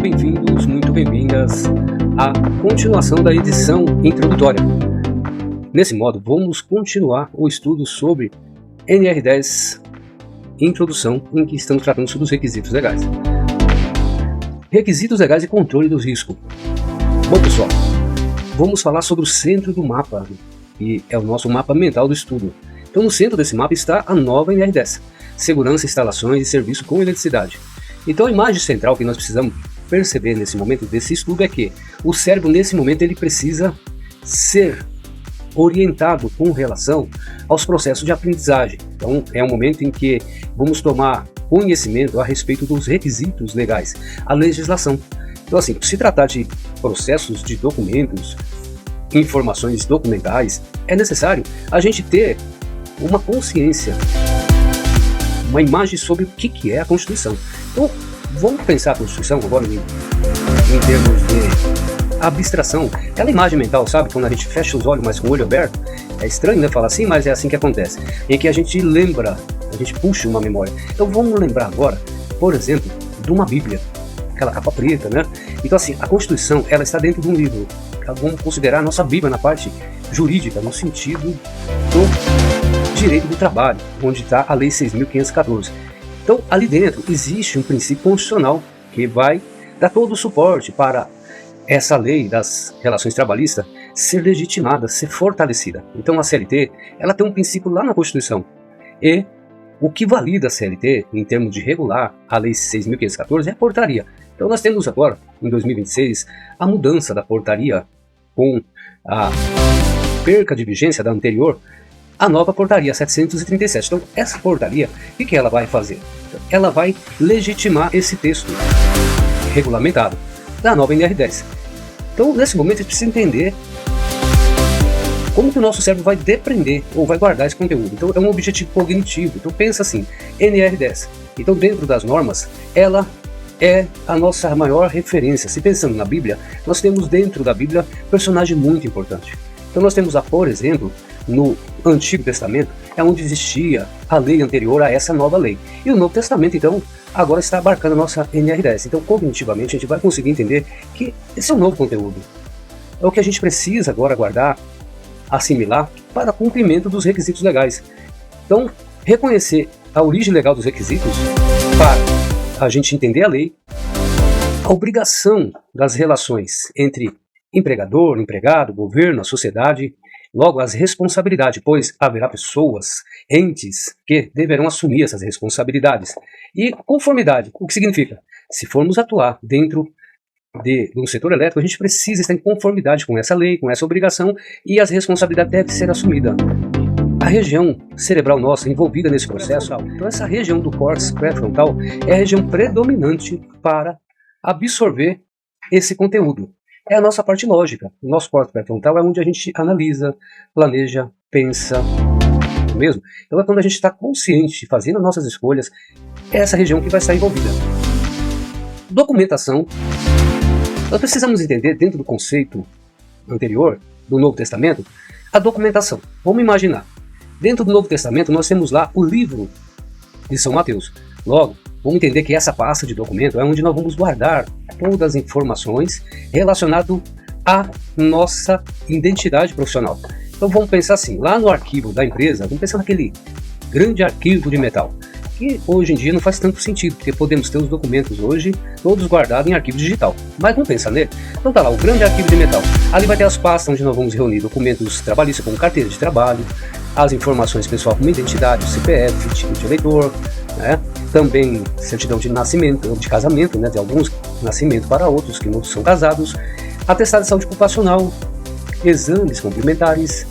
bem-vindos, muito bem-vindas à continuação da edição introdutória. Nesse modo, vamos continuar o estudo sobre NR10, introdução, em que estamos tratando sobre os requisitos legais. Requisitos legais e controle do risco. Bom, pessoal, vamos falar sobre o centro do mapa, que é o nosso mapa mental do estudo. Então, no centro desse mapa está a nova NR10, segurança, instalações e serviço com eletricidade. Então, a imagem central que nós precisamos perceber nesse momento desse estudo é que o cérebro, nesse momento, ele precisa ser orientado com relação aos processos de aprendizagem. Então, é um momento em que vamos tomar conhecimento a respeito dos requisitos legais, a legislação. Então, assim, se tratar de processos de documentos, informações documentais, é necessário a gente ter uma consciência, uma imagem sobre o que é a Constituição. Então, vamos pensar a Constituição agora em termos de abstração. Aquela imagem mental, sabe? Quando a gente fecha os olhos, mas com o olho aberto. É estranho, né? Falar assim, mas é assim que acontece. Em que a gente lembra, a gente puxa uma memória. Então, vamos lembrar agora, por exemplo, de uma Bíblia. Aquela capa preta, né? Então, assim, a Constituição, ela está dentro de um livro. Vamos considerar a nossa Bíblia na parte jurídica, no sentido do direito do trabalho, onde está a Lei 6.514. Então, ali dentro existe um princípio constitucional que vai dar todo o suporte para essa lei das relações trabalhistas ser legitimada, ser fortalecida. Então, a CLT, ela tem um princípio lá na Constituição. E o que valida a CLT, em termos de regular a Lei 6.514, é a portaria. Então, nós temos agora, em 2026, a mudança da portaria com a perca de vigência da anterior, a nova portaria 737. Então, essa portaria, o que ela vai fazer? Ela vai legitimar esse texto regulamentado da nova NR10. Então, nesse momento, a gente precisa entender como que o nosso cérebro vai depreender ou vai guardar esse conteúdo. Então, é um objetivo cognitivo. Então, pensa assim, NR10. Então, dentro das normas, ela é a nossa maior referência. Se pensando na Bíblia, nós temos dentro da Bíblia personagem muito importante. Então, nós temos, por exemplo, no Antigo Testamento, é onde existia a lei anterior a essa nova lei. E o Novo Testamento, então, agora está abarcando a nossa NR10. Então, cognitivamente, a gente vai conseguir entender que esse é um novo conteúdo. É o que a gente precisa agora guardar, assimilar, para cumprimento dos requisitos legais. Então, reconhecer a origem legal dos requisitos para a gente entender a lei, a obrigação das relações entre empregador, empregado, governo, a sociedade, logo as responsabilidades, pois haverá pessoas, entes, que deverão assumir essas responsabilidades. E conformidade, o que significa? Se formos atuar dentro de um setor elétrico, a gente precisa estar em conformidade com essa lei, com essa obrigação, e as responsabilidades devem ser assumidas. A região cerebral nossa envolvida nesse processo, então essa região do córtex pré-frontal é a região predominante para absorver esse conteúdo. É a nossa parte lógica. O nosso córtex pré-frontal é onde a gente analisa, planeja, pensa, não é mesmo? Então é quando a gente está consciente, fazendo as nossas escolhas, é essa região que vai estar envolvida. Documentação. Nós precisamos entender, dentro do conceito anterior, do Novo Testamento, a documentação. Vamos imaginar. Dentro do Novo Testamento nós temos lá o livro de São Mateus. Logo, vamos entender que essa pasta de documento é onde nós vamos guardar todas as informações relacionadas à nossa identidade profissional. Então vamos pensar assim, lá no arquivo da empresa, vamos pensar naquele grande arquivo de metal, que hoje em dia não faz tanto sentido, porque podemos ter os documentos hoje todos guardados em arquivo digital. Mas vamos pensar nele? Então tá lá, o grande arquivo de metal. Ali vai ter as pastas onde nós vamos reunir documentos trabalhistas como carteira de trabalho, as informações pessoais como identidade, CPF, título de eleitor, né? Também certidão de nascimento, de casamento, né? De alguns nascimento para outros que não são casados, atestado de saúde ocupacional, exames complementares,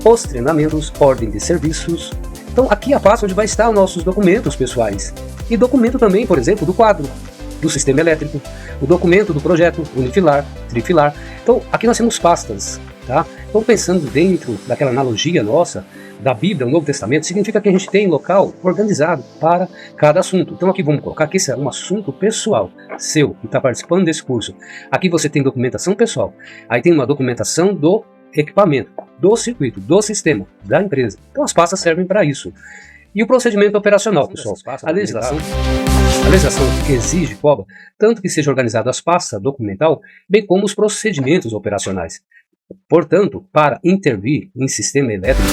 os treinamentos, ordem de serviços. Então aqui é a pasta onde vai estar os nossos documentos pessoais. E documento também, por exemplo, do quadro, do sistema elétrico, o documento do projeto unifilar, trifilar. Então aqui nós temos pastas, tá? Então pensando dentro daquela analogia nossa, da Bíblia, o Novo Testamento, significa que a gente tem local organizado para cada assunto. Então aqui vamos colocar que esse é um assunto pessoal, seu, que está participando desse curso. Aqui você tem documentação pessoal, aí tem uma documentação do equipamento, do circuito, do sistema, da empresa. Então as pastas servem para isso. E o procedimento operacional, pessoal, a legislação A legislação exige cobra tanto que seja organizado as pastas documental, bem como os procedimentos operacionais. Portanto, para intervir em sistema elétrico,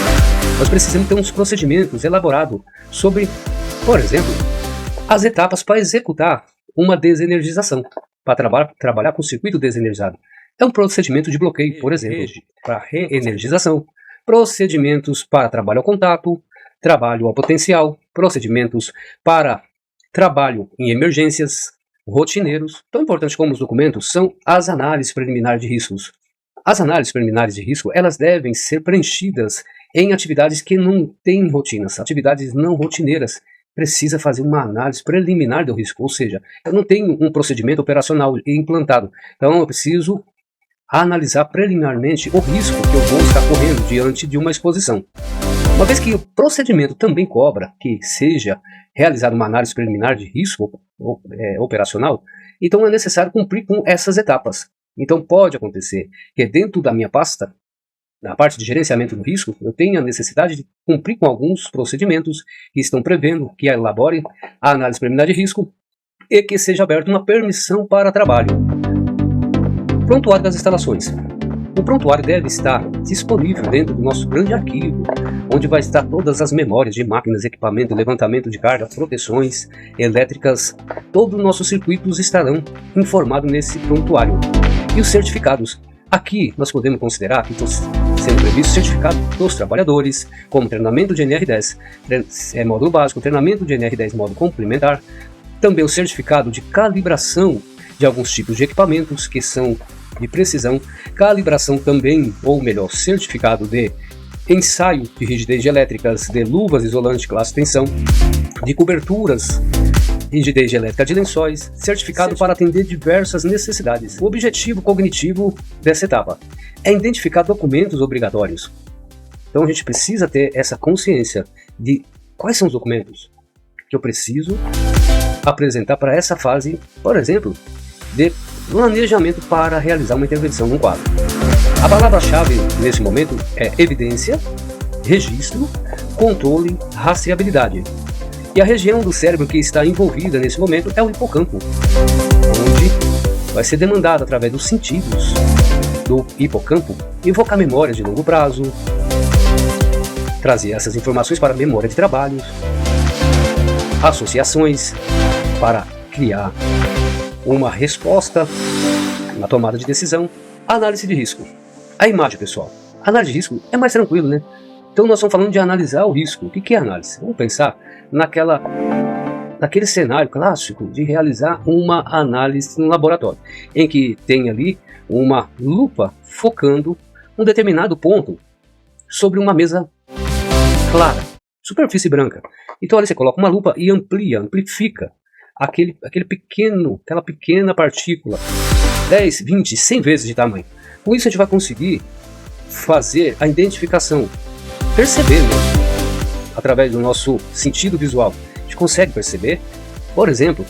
nós precisamos ter uns procedimentos elaborados sobre, por exemplo, as etapas para executar uma desenergização, para trabalhar com circuito desenergizado. É um procedimento de bloqueio, por exemplo, para reenergização, procedimentos para trabalho ao contato, trabalho ao potencial, procedimentos para trabalho em emergências, rotineiros. Tão importante como os documentos são as análises preliminares de riscos. As análises preliminares de risco, elas devem ser preenchidas em atividades que não têm rotinas, atividades não rotineiras. Precisa fazer uma análise preliminar do risco, ou seja, eu não tenho um procedimento operacional implantado, então eu preciso analisar preliminarmente o risco que eu vou estar correndo diante de uma exposição. Uma vez que o procedimento também cobra que seja realizada uma análise preliminar de risco operacional, então é necessário cumprir com essas etapas. Então pode acontecer que dentro da minha pasta, na parte de gerenciamento do risco, eu tenha a necessidade de cumprir com alguns procedimentos que estão prevendo que elabore a análise preliminar de risco e que seja aberta uma permissão para trabalho. Prontuário das instalações. O prontuário deve estar disponível dentro do nosso grande arquivo, onde vai estar todas as memórias de máquinas, equipamento, levantamento de carga, proteções elétricas. Todos os nossos circuitos estarão informados nesse prontuário. E os certificados. Aqui nós podemos considerar que estão sendo previstos certificados dos trabalhadores, como treinamento de NR10, módulo básico, treinamento de NR10 módulo complementar, também o certificado de calibração de alguns tipos de equipamentos que são de precisão, calibração também, ou melhor, certificado de ensaio de rigidez de elétricas, de luvas isolantes classe tensão, de coberturas, rigidez de elétrica de lençóis, certificado para atender diversas necessidades. O objetivo cognitivo dessa etapa é identificar documentos obrigatórios. Então a gente precisa ter essa consciência de quais são os documentos que eu preciso apresentar para essa fase, por exemplo, de planejamento para realizar uma intervenção num quadro. A palavra-chave nesse momento é evidência, registro, controle, rastreabilidade. E a região do cérebro que está envolvida nesse momento é o hipocampo, onde vai ser demandado através dos sentidos do hipocampo evocar memórias de longo prazo, trazer essas informações para a memória de trabalhos, associações para criar uma resposta na tomada de decisão, análise de risco. A imagem, pessoal. A análise de risco é mais tranquilo, né? Então nós estamos falando de analisar o risco. O que é análise? Vamos pensar naquele cenário clássico de realizar uma análise no laboratório, em que tem ali uma lupa focando um determinado ponto sobre uma mesa clara, superfície branca. Então ali você coloca uma lupa e amplifica aquela pequena partícula, 10, 20, 100 vezes de tamanho. Com isso a gente vai conseguir fazer a identificação, perceber mesmo, através do nosso sentido visual. A gente consegue perceber, por exemplo,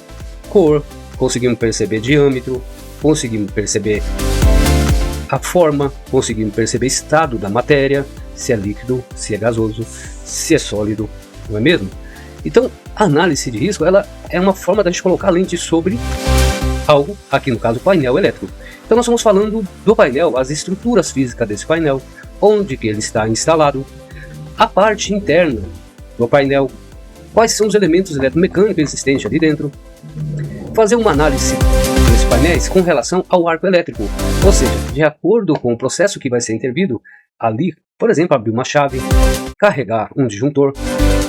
cor, conseguimos perceber diâmetro, conseguimos perceber a forma, conseguimos perceber estado da matéria, se é líquido, se é gasoso, se é sólido, não é mesmo? Então, a análise de risco, ela é uma forma da gente colocar lente sobre algo, aqui no caso o painel elétrico. Então nós estamos falando do painel, as estruturas físicas desse painel, onde que ele está instalado, a parte interna do painel, quais são os elementos eletromecânicos existentes ali dentro, fazer uma análise desses painéis com relação ao arco elétrico, ou seja, de acordo com o processo que vai ser intervido ali, por exemplo, abrir uma chave, carregar um disjuntor,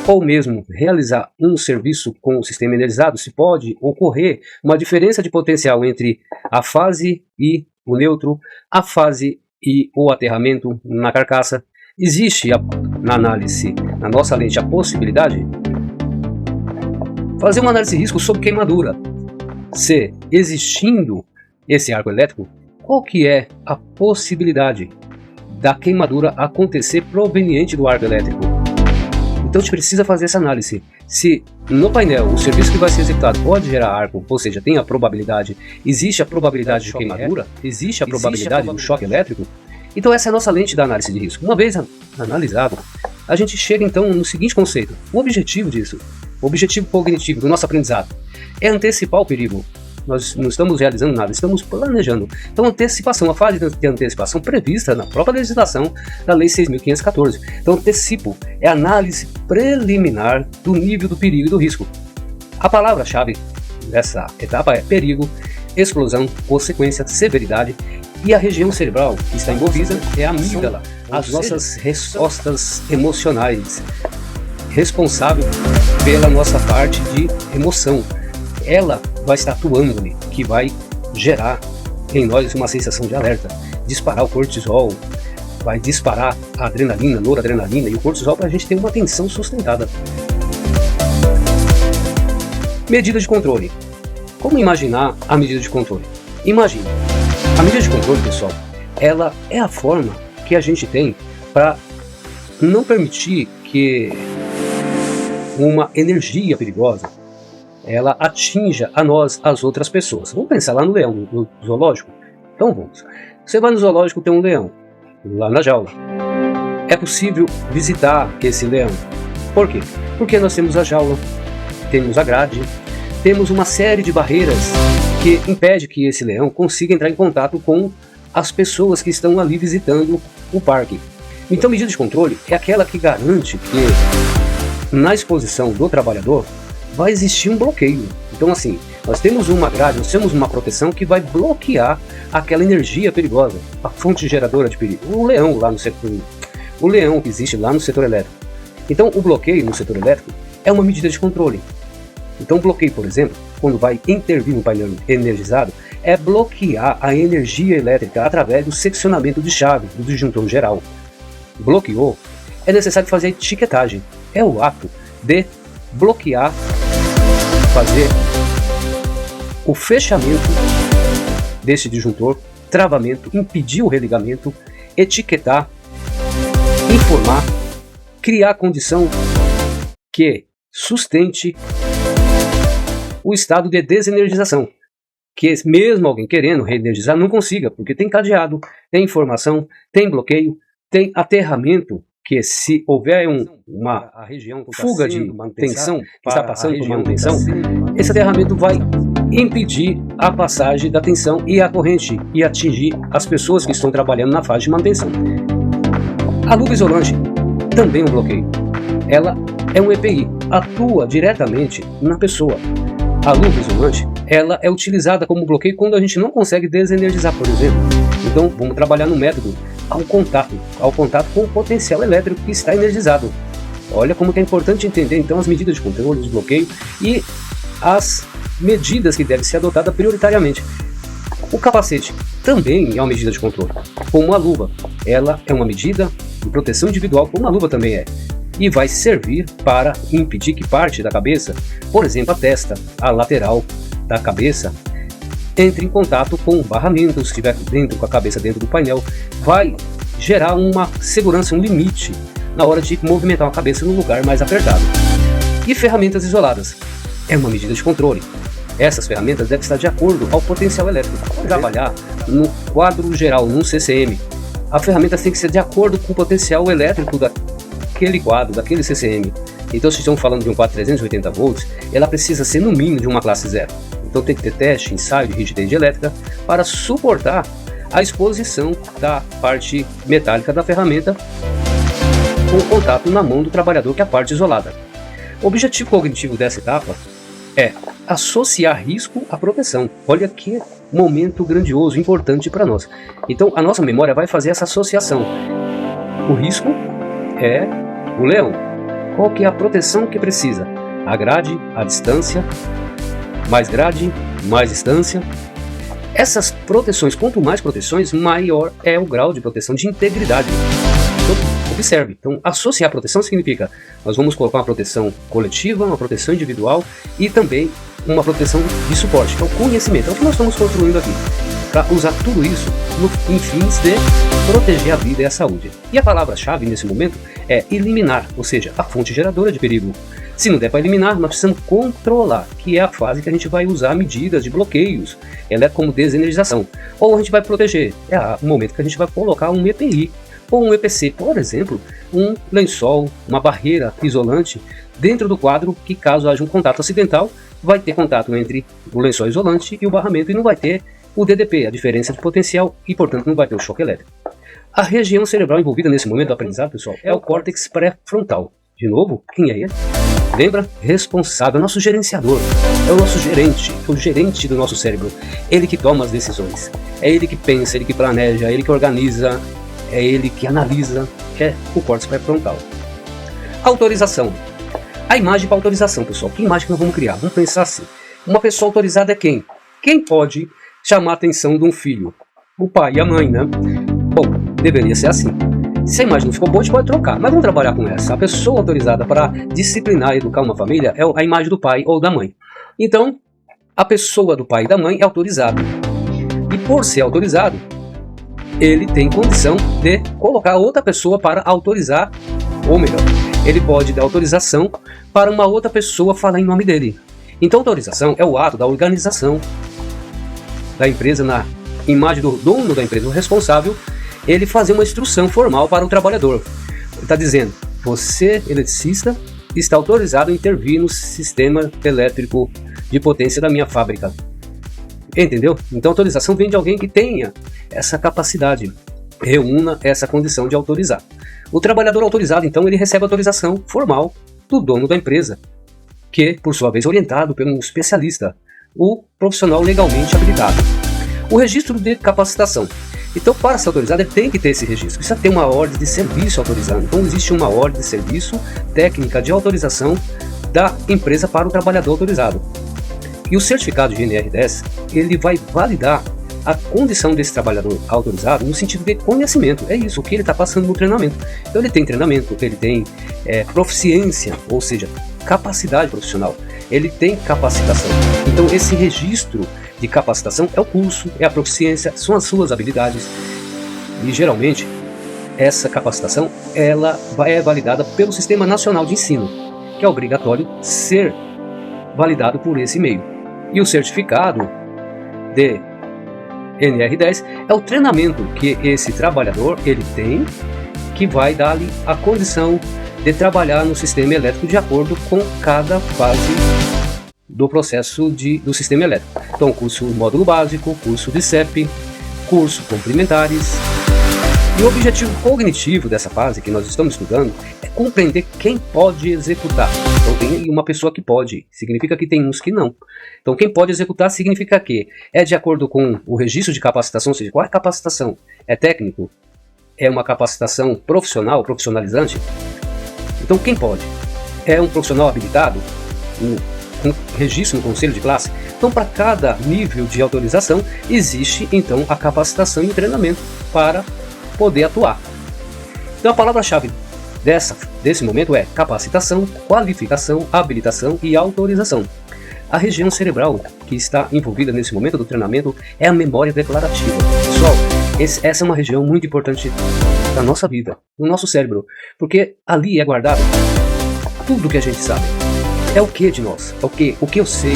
ou mesmo realizar um serviço com o sistema energizado, se pode ocorrer uma diferença de potencial entre a fase e o neutro, a fase e o aterramento na carcaça. Existe na análise, na nossa lente, a possibilidade de fazer uma análise de risco sobre queimadura. Se existindo esse arco elétrico, qual que é a possibilidade da queimadura acontecer proveniente do arco elétrico? Então a gente precisa fazer essa análise. Se no painel o serviço que vai ser executado pode gerar arco, ou seja, tem a probabilidade, existe a probabilidade de queimadura, existe a probabilidade do choque elétrico, então essa é a nossa lente da análise de risco. Uma vez analisado, a gente chega então no seguinte conceito: o objetivo disso, o objetivo cognitivo do nosso aprendizado, é antecipar o perigo. Nós não estamos realizando nada, estamos planejando. Então, antecipação, a fase de antecipação prevista na própria legislação da Lei 6.514. Então, antecipo é análise preliminar do nível do perigo e do risco. A palavra-chave dessa etapa é perigo, explosão, consequência, severidade, e a região cerebral que está envolvida é a amígdala, as nossas respostas emocionais, responsável pela nossa parte de emoção. Ela vai estar atuando ali, que vai gerar em nós uma sensação de alerta, disparar o cortisol, vai disparar a adrenalina, noradrenalina e o cortisol para a gente ter uma atenção sustentada. Medida de controle. Como imaginar a medida de controle? Imagine, a medida de controle, pessoal, ela é a forma que a gente tem para não permitir que uma energia perigosa ela atinja a nós, as outras pessoas. Vamos pensar lá no leão, no zoológico? Então vamos. Você vai no zoológico, tem um leão lá na jaula. É possível visitar esse leão. Por quê? Porque nós temos a jaula, temos a grade, temos uma série de barreiras que impede que esse leão consiga entrar em contato com as pessoas que estão ali visitando o parque. Então, medida de controle é aquela que garante que na exposição do trabalhador vai existir um bloqueio. Então, assim, nós temos uma grade, nós temos uma proteção que vai bloquear aquela energia perigosa, a fonte geradora de perigo. O leão lá no setor, o leão que existe lá no setor elétrico. Então, o bloqueio no setor elétrico é uma medida de controle. Então, o bloqueio, por exemplo, quando vai intervir um painel energizado, é bloquear a energia elétrica através do seccionamento de chave do disjuntor geral. Bloqueou, é necessário fazer a etiquetagem. É o ato de bloquear, fazer o fechamento desse disjuntor, travamento, impedir o religamento, etiquetar, informar, criar condição que sustente o estado de desenergização, que mesmo alguém querendo reenergizar não consiga, porque tem cadeado, tem informação, tem bloqueio, tem aterramento, que se houver uma fuga de tensão que está passando por manutenção, esse aterramento vai impedir a passagem da tensão e a corrente e atingir as pessoas que estão trabalhando na fase de manutenção. A luva isolante também é um bloqueio. Ela é um EPI, atua diretamente na pessoa. A luva isolante, ela é utilizada como bloqueio quando a gente não consegue desenergizar, por exemplo. Então, vamos trabalhar no método ao contato com o potencial elétrico que está energizado. Olha como que é importante entender, então, as medidas de controle, os bloqueios e as medidas que devem ser adotadas prioritariamente. O capacete também é uma medida de controle, como a luva. Ela é uma medida de proteção individual, como a luva também é. E vai servir para impedir que parte da cabeça, por exemplo a testa, a lateral da cabeça, entre em contato com o barramento, se estiver dentro com a cabeça dentro do painel, vai gerar uma segurança, um limite na hora de movimentar a cabeça no lugar mais apertado. E ferramentas isoladas, é uma medida de controle. Essas ferramentas devem estar de acordo ao potencial elétrico. Trabalhar no quadro geral, num CCM, a ferramenta tem que ser de acordo com o potencial elétrico daquele quadro, daquele CCM. Então, se estamos falando de um quadro 380 volts, ela precisa ser no mínimo de uma classe 0. Então tem que ter teste, ensaio de rigidez elétrica para suportar a exposição da parte metálica da ferramenta com o contato na mão do trabalhador, que é a parte isolada. O objetivo cognitivo dessa etapa é associar risco à proteção. Olha que momento grandioso, importante para nós. Então a nossa memória vai fazer essa associação. O risco é o leão. Qual que é a proteção que precisa? A grade, a distância, mais grade, mais distância. Essas proteções, quanto mais proteções, maior é o grau de proteção de integridade. Então, observe. Então, associar proteção significa nós vamos colocar uma proteção coletiva, uma proteção individual e também uma proteção de suporte, que é o conhecimento. É o que nós estamos construindo aqui, para usar tudo isso em fins de proteger a vida e a saúde. E a palavra-chave nesse momento é eliminar, ou seja, a fonte geradora de perigo. Se não der para eliminar, nós precisamos controlar, que é a fase que a gente vai usar medidas de bloqueios. Ela é como desenergização. Ou a gente vai proteger, é o momento que a gente vai colocar um EPI ou um EPC, por exemplo, um lençol, uma barreira isolante dentro do quadro, que caso haja um contato acidental, vai ter contato entre o lençol isolante e o barramento e não vai ter o DDP, a diferença de potencial, e portanto não vai ter o choque elétrico. A região cerebral envolvida nesse momento do aprendizado, pessoal, é o córtex pré-frontal. De novo, quem é ele? Lembra? Responsável, nosso gerenciador, é o nosso gerente, é o gerente do nosso cérebro. Ele que toma as decisões, é ele que pensa, ele que planeja, é ele que organiza, é ele que analisa, é o córtex pré-frontal. Autorização. A imagem para autorização, pessoal. Que imagem que nós vamos criar? Vamos pensar assim. Uma pessoa autorizada é quem? Quem pode chamar a atenção de um filho? O pai e a mãe, né? Bom, deveria ser assim. Se a imagem não ficou boa, a gente pode trocar, mas vamos trabalhar com essa. A pessoa autorizada para disciplinar e educar uma família é a imagem do pai ou da mãe. Então, a pessoa do pai e da mãe é autorizada. E por ser autorizado, ele tem condição de colocar outra pessoa para autorizar, ou melhor, ele pode dar autorização para uma outra pessoa falar em nome dele. Então, autorização é o ato da organização da empresa na imagem do dono da empresa, o responsável, ele fazer uma instrução formal para o trabalhador. Ele está dizendo, você, eletricista, está autorizado a intervir no sistema elétrico de potência da minha fábrica. Entendeu? Então, autorização vem de alguém que tenha essa capacidade, reúna essa condição de autorizar. O trabalhador autorizado, então, ele recebe autorização formal do dono da empresa, que, por sua vez, orientado por um especialista, o profissional legalmente habilitado. O registro de capacitação. Então, para ser autorizado, ele tem que ter esse registro. Precisa ter uma ordem de serviço autorizando. Então, existe uma ordem de serviço técnica de autorização da empresa para o trabalhador autorizado. E o certificado de NR10, ele vai validar a condição desse trabalhador autorizado no sentido de conhecimento. É isso, o que ele está passando no treinamento. Então, ele tem treinamento, ele tem proficiência, ou seja, capacidade profissional. Ele tem capacitação. Então, esse registro de capacitação é o curso, é a proficiência, são as suas habilidades. E geralmente essa capacitação ela é validada pelo Sistema Nacional de Ensino, que é obrigatório ser validado por esse meio. E o certificado de NR10 é o treinamento que esse trabalhador ele tem, que vai dar-lhe a condição de trabalhar no sistema elétrico de acordo com cada fase do processo do sistema elétrico. Então, curso módulo básico, curso de CEP, curso complementares. E o objetivo cognitivo dessa fase que nós estamos estudando é compreender quem pode executar. Então, tem uma pessoa que pode, significa que tem uns que não. Então, quem pode executar significa que é de acordo com o registro de capacitação, ou seja, qual é a capacitação? É técnico? É uma capacitação profissional, profissionalizante? Então, quem pode? É um profissional habilitado? Com registro no conselho de classe. Então, para cada nível de autorização, existe então a capacitação e treinamento para poder atuar. Então, a palavra-chave desse momento é capacitação, qualificação, habilitação e autorização. A região cerebral que está envolvida nesse momento do treinamento é a memória declarativa. Pessoal, essa é uma região muito importante da nossa vida, do nosso cérebro, porque ali é guardado tudo que a gente sabe. É o que de nós? É o que eu sei,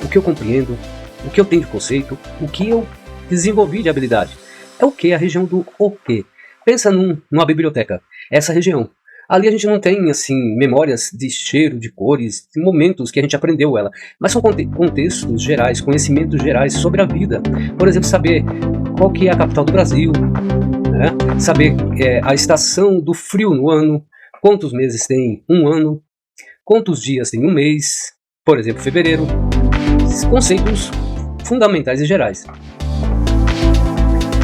o que eu compreendo, o que eu tenho de conceito, o que eu desenvolvi de habilidade. É o que? A região do o que. Pensa numa biblioteca, essa região. Ali a gente não tem assim memórias de cheiro, de cores, de momentos que a gente aprendeu ela, mas são contextos gerais, conhecimentos gerais sobre a vida. Por exemplo, saber qual que é a capital do Brasil, né? Saber a estação do frio no ano, quantos meses tem um ano, quantos dias tem um mês, por exemplo, fevereiro. Conceitos fundamentais e gerais.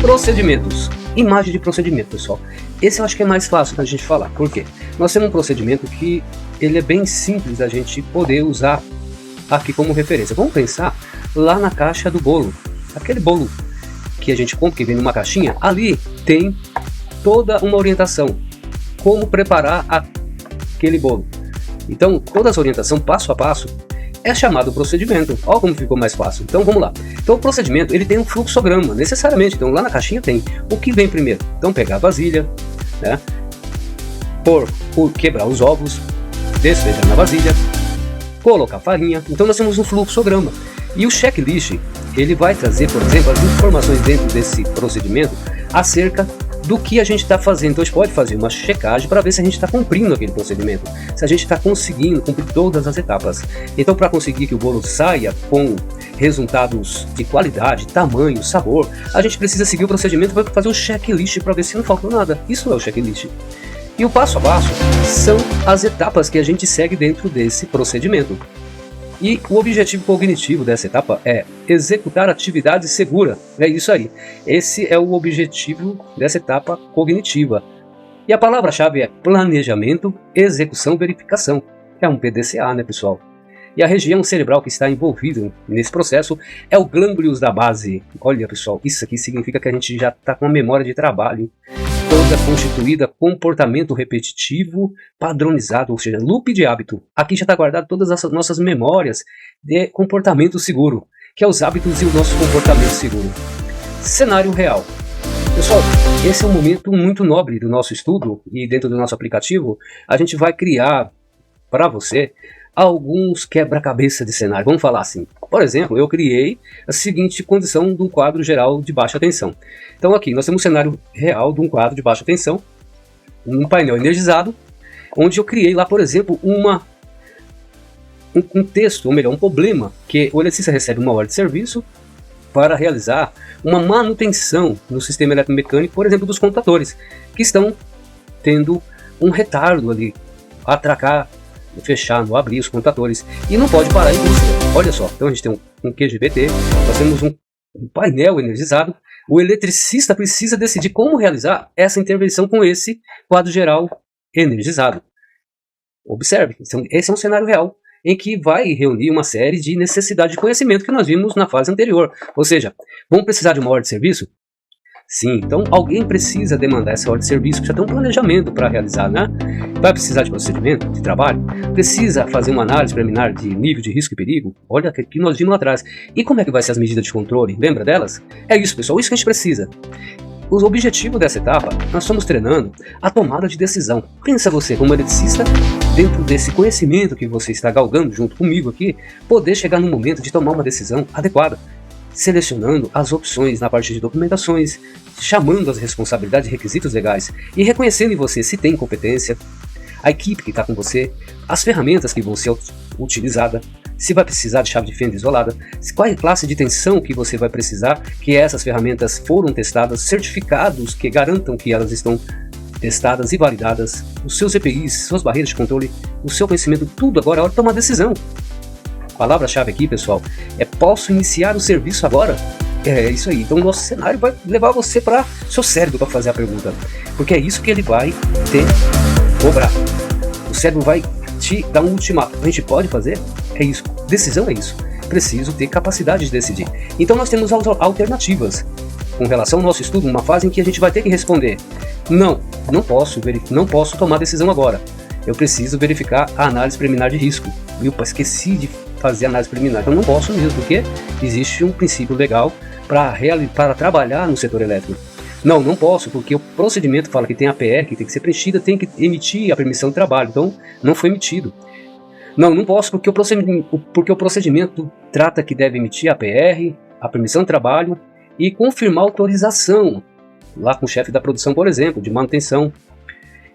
Procedimentos. Imagem de procedimento, pessoal. Esse eu acho que é mais fácil da gente falar. Por quê? Nós temos um procedimento que ele é bem simples da gente poder usar aqui como referência. Vamos pensar lá na caixa do bolo. Aquele bolo que a gente compra, que vem numa caixinha, ali tem toda uma orientação. Como preparar aquele bolo. Então, toda essa orientação, passo a passo, é chamado procedimento. Olha como ficou mais fácil. Então, vamos lá. Então, o procedimento, ele tem um fluxograma, necessariamente. Então, lá na caixinha tem o que vem primeiro. Então, pegar a vasilha, né? Quebrar os ovos, despejar na vasilha, colocar farinha. Então, nós temos um fluxograma. E o checklist, ele vai trazer, por exemplo, as informações dentro desse procedimento acerca do que a gente está fazendo. Então a gente pode fazer uma checagem para ver se a gente está cumprindo aquele procedimento, se a gente está conseguindo cumprir todas as etapas. Então, para conseguir que o bolo saia com resultados de qualidade, tamanho, sabor, a gente precisa seguir o procedimento para fazer um checklist para ver se não faltou nada. Isso é o checklist. E o passo a passo são as etapas que a gente segue dentro desse procedimento. E o objetivo cognitivo dessa etapa é executar atividade segura. É isso aí. Esse é o objetivo dessa etapa cognitiva. E a palavra-chave é planejamento, execução, verificação. É um PDCA, né, pessoal? E a região cerebral que está envolvida nesse processo é o gânglios da base. Olha, pessoal, isso aqui significa que a gente já está com a memória de trabalho toda constituída, comportamento repetitivo, padronizado, ou seja, loop de hábito. Aqui já está guardado todas as nossas memórias de comportamento seguro, que é os hábitos e o nosso comportamento seguro. Cenário real. Pessoal, esse é um momento muito nobre do nosso estudo e dentro do nosso aplicativo a gente vai criar para você alguns quebra-cabeça de cenário. Vamos falar assim. Por exemplo, eu criei a seguinte condição de um quadro geral de baixa tensão. Então aqui nós temos um cenário real de um quadro de baixa tensão, um painel energizado, onde eu criei lá, por exemplo, um texto, ou melhor, um problema, que o eletricista recebe uma hora de serviço para realizar uma manutenção no sistema eletromecânico, por exemplo, dos contadores, que estão tendo um retardo ali, atracar, fechar, não abrir os contadores, e não pode parar a indústria. Olha só, então a gente tem um QGBT, nós temos um painel energizado, o eletricista precisa decidir como realizar essa intervenção com esse quadro geral energizado. Observe, esse é um cenário real, em que vai reunir uma série de necessidades de conhecimento que nós vimos na fase anterior. Ou seja, vamos precisar de uma hora de serviço? Sim, então alguém precisa demandar essa hora de serviço, já tem um planejamento para realizar, né? Vai precisar de procedimento, de trabalho, precisa fazer uma análise preliminar de nível de risco e perigo. Olha que nós vimos lá atrás. E como é que vai ser as medidas de controle? Lembra delas? É isso, pessoal, isso que a gente precisa. O objetivo dessa etapa, nós estamos treinando a tomada de decisão. Pensa você como eletricista, dentro desse conhecimento que você está galgando junto comigo aqui, poder chegar no momento de tomar uma decisão adequada, selecionando as opções na parte de documentações, chamando as responsabilidades e requisitos legais e reconhecendo em você se tem competência, a equipe que está com você, as ferramentas que vão ser utilizadas, se vai precisar de chave de fenda isolada, qual é a classe de tensão que você vai precisar, que essas ferramentas foram testadas, certificados que garantam que elas estão testadas e validadas, os seus EPIs, suas barreiras de controle, o seu conhecimento, tudo agora é hora de tomar decisão. A palavra-chave aqui, pessoal, é posso iniciar o serviço agora? É isso aí. Então o nosso cenário vai levar você para seu cérebro para fazer a pergunta, porque é isso que ele vai te cobrar. O cérebro vai te dar um ultimato. A gente pode fazer? É isso. Decisão é isso. Preciso ter capacidade de decidir. Então nós temos alternativas com relação ao nosso estudo, uma fase em que a gente vai ter que responder: não posso tomar decisão agora. Eu preciso verificar a análise preliminar de risco. Esqueci de fazer análise preliminar, então não posso mesmo, porque existe um princípio legal para trabalhar no setor elétrico. Não posso, porque o procedimento fala que tem a PR que tem que ser preenchida, tem que emitir a permissão de trabalho, então não foi emitido. Não posso, porque o procedimento trata que deve emitir a PR, a permissão de trabalho e confirmar a autorização, lá com o chefe da produção, por exemplo, de manutenção.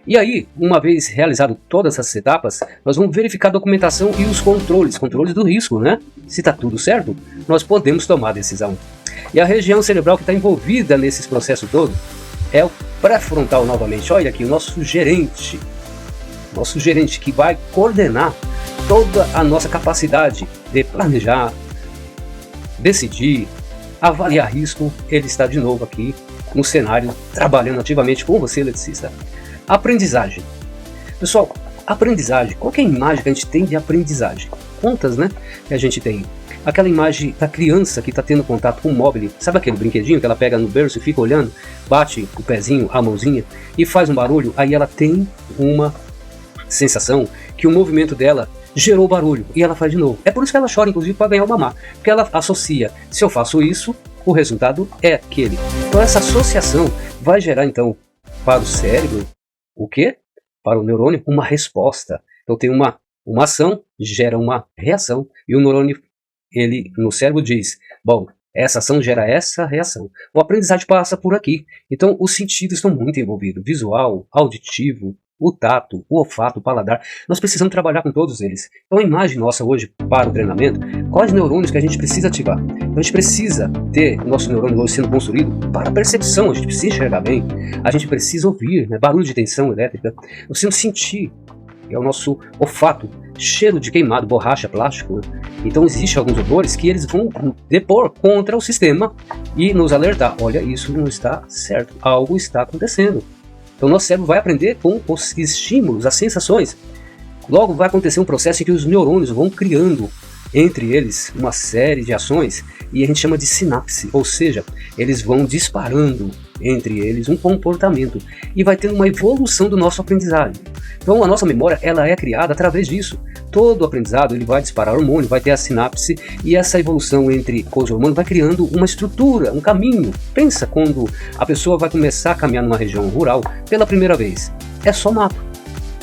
E aí, uma vez realizado todas essas etapas, nós vamos verificar a documentação e os controles do risco, né? Se está tudo certo, nós podemos tomar a decisão. E a região cerebral que está envolvida nesses processos todos é o pré-frontal novamente. Olha aqui, o nosso gerente que vai coordenar toda a nossa capacidade de planejar, decidir, avaliar risco. Ele está de novo aqui no cenário, trabalhando ativamente com você, eletricista. Aprendizagem. Pessoal, aprendizagem. Qual que é a imagem que a gente tem de aprendizagem? Contas, né? Que a gente tem. Aquela imagem da criança que está tendo contato com o móvel. Sabe aquele brinquedinho que ela pega no berço e fica olhando? Bate o pezinho, a mãozinha e faz um barulho. Aí ela tem uma sensação que o movimento dela gerou barulho. E ela faz de novo. É por isso que ela chora, inclusive, para ganhar o mamar. Porque ela associa. Se eu faço isso, o resultado é aquele. Então essa associação vai gerar, então, para o cérebro, o quê? Para o neurônio, uma resposta. Então tem uma ação, gera uma reação, e o neurônio, ele no cérebro diz: bom, essa ação gera essa reação. O aprendizagem passa por aqui. Então, os sentidos estão muito envolvidos. Visual, auditivo, o tato, o olfato, o paladar. Nós precisamos trabalhar com todos eles. Então, a imagem nossa hoje para o treinamento, quais neurônios que a gente precisa ativar? Então, a gente precisa ter o nosso neurônio hoje sendo construído para a percepção. A gente precisa enxergar bem. A gente precisa ouvir, né? Barulho de tensão elétrica. Nós precisamos sentir. É o nosso olfato, cheiro de queimado, borracha, plástico. Né? Então existem alguns odores que eles vão depor contra o sistema e nos alertar. Olha, isso não está certo, algo está acontecendo. Então nosso cérebro vai aprender com os estímulos, as sensações. Logo vai acontecer um processo em que os neurônios vão criando entre eles uma série de ações e a gente chama de sinapse, ou seja, eles vão disparando entre eles um comportamento e vai tendo uma evolução do nosso aprendizagem. Então a nossa memória ela é criada através disso. Todo aprendizado ele vai disparar hormônio, vai ter a sinapse e essa evolução entre os hormônios vai criando uma estrutura, um caminho. Pensa quando a pessoa vai começar a caminhar numa região rural pela primeira vez. É só mato.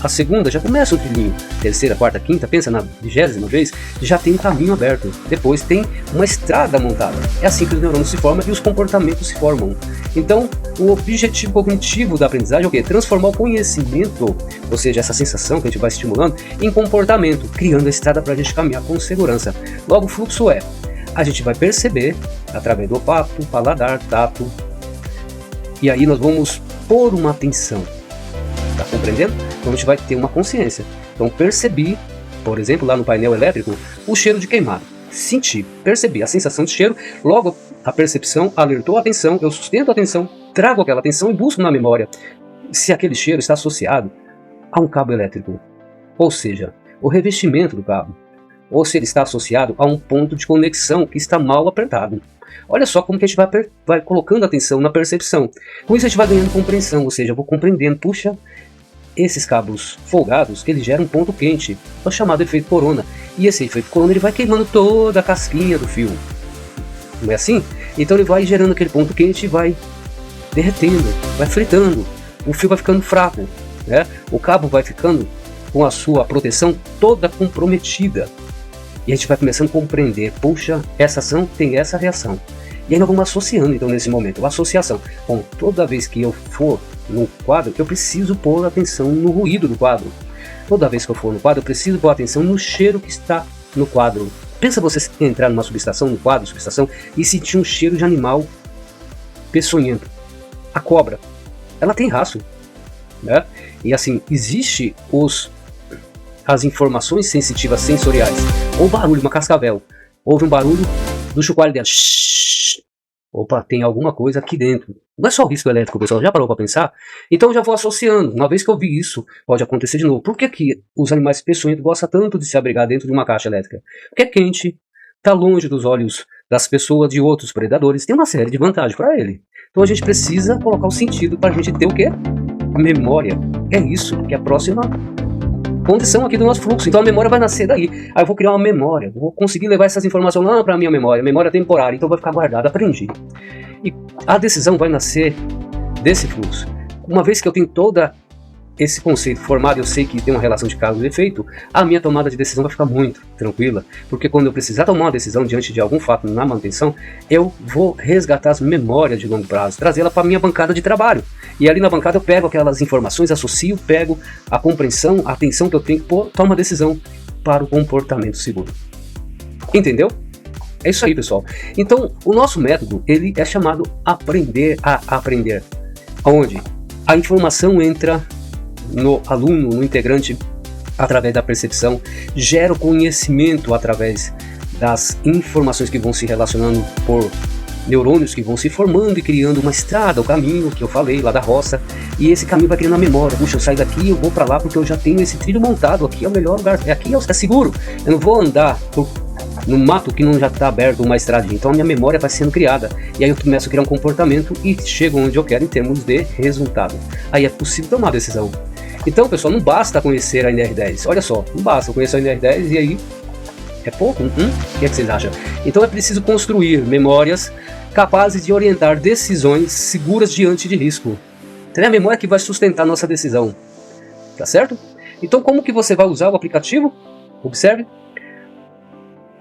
A segunda já começa um trilhinho, terceira, quarta, quinta, pensa na 20ª vez, já tem um caminho aberto, depois tem uma estrada montada. É assim que os neurônios se formam e os comportamentos se formam. Então, o objetivo cognitivo da aprendizagem é o quê? Transformar o conhecimento, ou seja, essa sensação que a gente vai estimulando, em comportamento, criando a estrada para a gente caminhar com segurança. Logo, o fluxo é, a gente vai perceber, através do olfato, paladar, tato, e aí nós vamos pôr uma atenção. Tá compreendendo? Então a gente vai ter uma consciência. Então percebi, por exemplo, lá no painel elétrico, o cheiro de queimado. Senti, percebi a sensação de cheiro, logo a percepção alertou a atenção, eu sustento a atenção, trago aquela atenção e busco na memória se aquele cheiro está associado a um cabo elétrico. Ou seja, o revestimento do cabo. Ou se ele está associado a um ponto de conexão que está mal apertado. Olha só como que a gente vai colocando atenção na percepção. Com isso a gente vai ganhando compreensão, ou seja, eu vou compreendendo, puxa, esses cabos folgados, eles geram um ponto quente, é o chamado efeito corona. E esse efeito corona ele vai queimando toda a casquinha do fio. Não é assim? Então ele vai gerando aquele ponto quente e vai derretendo, vai fritando. O fio vai ficando fraco, né? O cabo vai ficando com a sua proteção toda comprometida. E a gente vai começando a compreender, puxa, essa ação tem essa reação. E aí nós vamos associando então nesse momento, a associação. Bom, toda vez que eu for no quadro, eu preciso pôr atenção no ruído do quadro. Toda vez que eu for no quadro, eu preciso pôr atenção no cheiro que está no quadro. Pensa você entrar numa subestação, no quadro, subestação, e sentir um cheiro de animal peçonhento. A cobra, ela tem rastro, né? E assim, existe as informações sensitivas sensoriais. Ou barulho, uma cascavel. Houve um barulho do chocalho dela. Opa, tem alguma coisa aqui dentro. Não é só o risco elétrico, pessoal. Já parou para pensar? Então eu já vou associando. Uma vez que eu vi isso, pode acontecer de novo. Por que os animais peçonhentos gostam tanto de se abrigar dentro de uma caixa elétrica? Porque é quente, está longe dos olhos das pessoas, de outros predadores. Tem uma série de vantagens para ele. Então a gente precisa colocar o sentido para a gente ter o quê? A memória. É isso que é a próxima condição aqui do nosso fluxo. Então a memória vai nascer daí. Aí eu vou criar uma memória, vou conseguir levar essas informações lá para a minha memória temporária, então vai ficar guardada, aprendi. E a decisão vai nascer desse fluxo. Uma vez que eu tenho todo esse conceito formado, eu sei que tem uma relação de causa e efeito, a minha tomada de decisão vai ficar muito tranquila, porque quando eu precisar tomar uma decisão diante de algum fato na manutenção, eu vou resgatar as memórias de longo prazo, trazê-la para a minha bancada de trabalho. E ali na bancada eu pego aquelas informações, associo, pego a compreensão, a atenção que eu tenho que pôr, tomo uma decisão para o comportamento seguro. Entendeu? É isso aí, pessoal. Então, o nosso método, ele é chamado aprender a aprender. Onde a informação entra no aluno, no integrante, através da percepção, gera o conhecimento através das informações que vão se relacionando por neurônios que vão se formando e criando uma estrada, o caminho que eu falei lá da roça, e esse caminho vai criando a memória. Puxa, eu saio daqui, eu vou para lá porque eu já tenho esse trilho montado, aqui é o melhor lugar, aqui é seguro, eu não vou andar no mato que não já está aberto uma estradinha. Então a minha memória vai sendo criada, e aí eu começo a criar um comportamento e chego onde eu quero em termos de resultado. Aí é possível tomar decisão. Então, pessoal, não basta conhecer a NR10, olha só, não basta conhecer a NR10 e aí é pouco? O que é que vocês acham? Então é preciso construir memórias capazes de orientar decisões seguras diante de risco. Então é a memória que vai sustentar a nossa decisão, tá certo? Então como que você vai usar o aplicativo? Observe.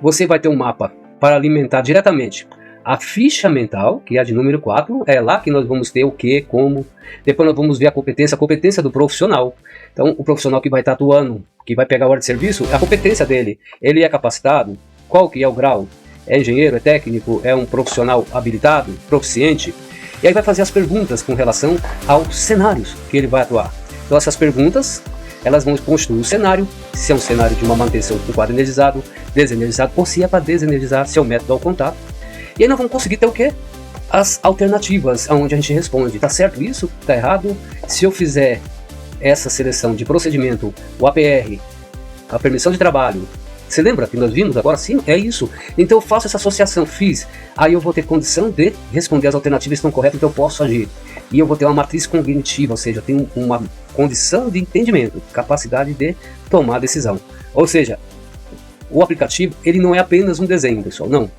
Você vai ter um mapa para alimentar diretamente a ficha mental, que é a de número 4, é lá que nós vamos ter o que, como. Depois nós vamos ver a competência do profissional. Então, o profissional que vai estar atuando, que vai pegar a hora de serviço, a competência dele. Ele é capacitado? Qual que é o grau? É engenheiro, é técnico, é um profissional habilitado, proficiente? E aí vai fazer as perguntas com relação aos cenários que ele vai atuar. Então essas perguntas, elas vão constituir o cenário, se é um cenário de uma manutenção com quadro energizado, desenergizado, ou se é para desenergizar, se é o método ao contato. E aí nós vamos conseguir ter o quê? As alternativas aonde a gente responde. Tá certo isso? Tá errado? Se eu fizer essa seleção de procedimento, o APR, a permissão de trabalho, você lembra que nós vimos agora? Sim, é isso. Então eu faço essa associação, fiz. Aí eu vou ter condição de responder as alternativas que estão corretas, então eu posso agir. E eu vou ter uma matriz cognitiva, ou seja, eu tenho uma condição de entendimento, capacidade de tomar decisão. Ou seja, o aplicativo, ele não é apenas um desenho, pessoal, não.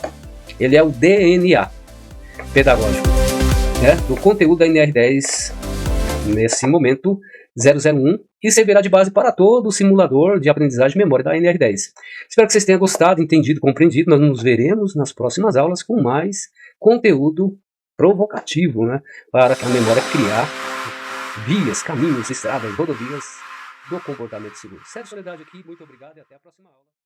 Ele é o DNA pedagógico, né, do conteúdo da NR10 nesse momento 001 e servirá de base para todo o simulador de aprendizagem de memória da NR10. Espero que vocês tenham gostado, entendido, compreendido. Nós nos veremos nas próximas aulas com mais conteúdo provocativo, né, para que a memória criar vias, caminhos, estradas, rodovias do comportamento seguro. Sérgio Soledade aqui, muito obrigado e até a próxima aula.